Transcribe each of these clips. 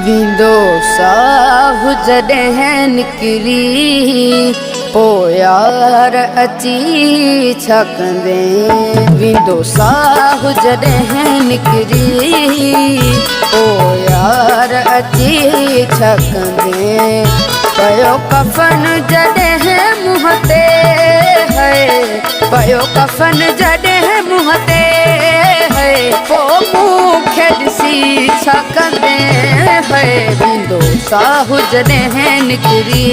विंदो साहु जॾहिं निकिरी पोइ यार अची छा कंदे। विंदो साहु जॾहिं निकिरी पोइ यार अची छा कंदे। पयो कफन जॾहिं मुंहं ते है, पयो कफन जॾहिं मुंहं ते है, पोइ मूंखे ॾिसी छा कंदे है। विंदो साहु जॾहिं निकिरी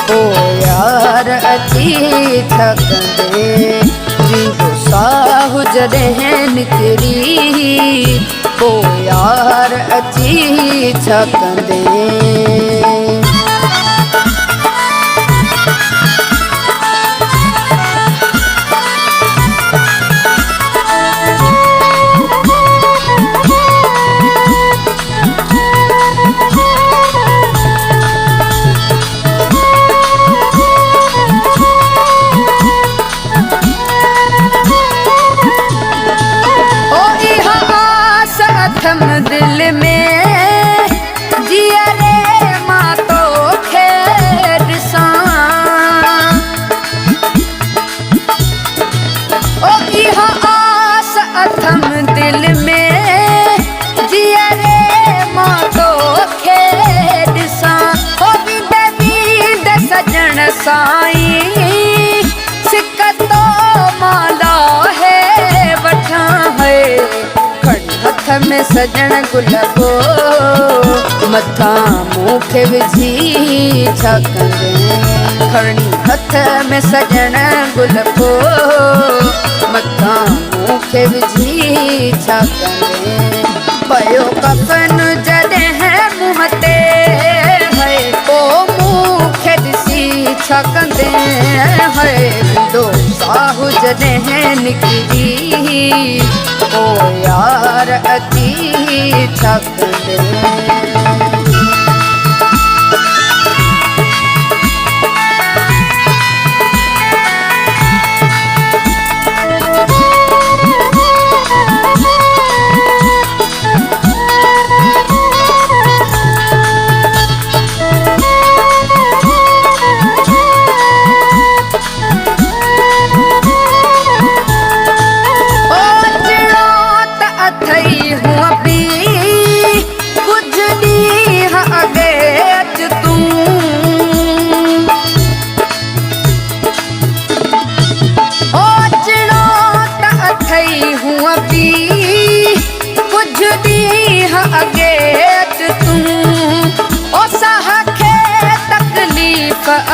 पोइ यार अची छा कंदे। विंदो साहु जॾहिं निकिरी पोइ यार अची छा कंदे। दिल में जिया रे मां तोखे ॾिसां, ओ इहा आस अथम दिल में जिया रे मां तोखे ॾिसां। ओ वींदे वींदे सजण साईं सिक तो माला है वठां है। हथ में सजण गुलाबो मथा मूंखे विझी छा कंदे। खणी हथ में सजण गुलाबो मथा मूंखे विझी छा कंदे। पयो कफन जॾहिं मुंहं ते है, पोइ मूंखे ॾिसी छा कंदे है। विंदो साहु जॾहिं निकिरी पोइ यार अची छा कंदे।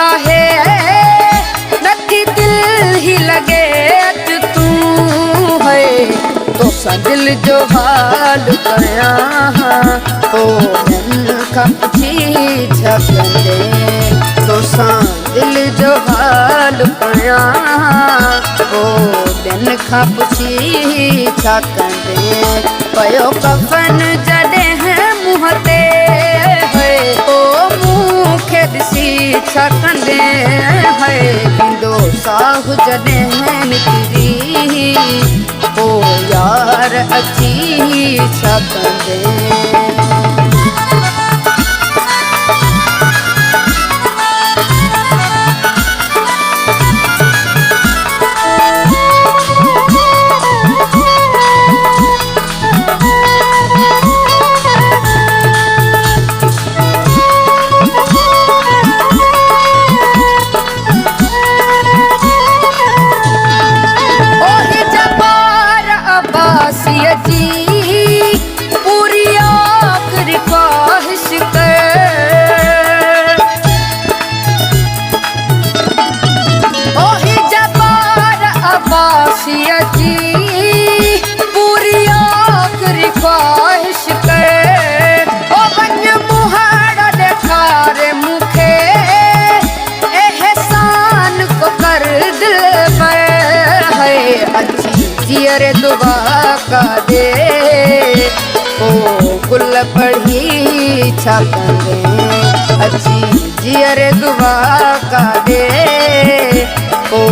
आहे नथी दिल ही लगे तू है। तोसां दिल जो हाल कयां पोइ खां पुछी छा कंदे। तोसां दिल जो हाल कयां पोइ खां पुछी छा कंदे। पयो कफन जॾहिं मुंहं ते है, पोइ मूंखे ॾिसी छा कंदे है। विंदो साहु जॾहिं निकिरी पोइ यार अची छा कंदे। पूरी आखिरी ख्वाहिश ओही जबार अब्बासिया जी पूरी आखिरी ख्वाहिश ओ वञ मुहाड़ ॾेखारे मूंखे एहसान को कर दिल पर है। अची जियर दुआ का दे ओ गुल पढ़ी छा कंदे। अची जियर दुआ का दे ओ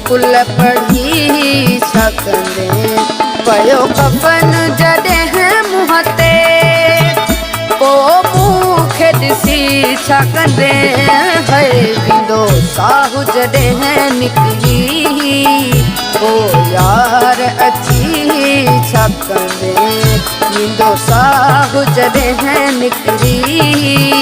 गुल पढ़ी छा कंदे। पयो कफन जॾहिं मुंहं ते छा कंदे है विंदो साहु जॾहिं निकिरी ओ यार अची छा कंदे विंदो साहु जॾहिं निकिरी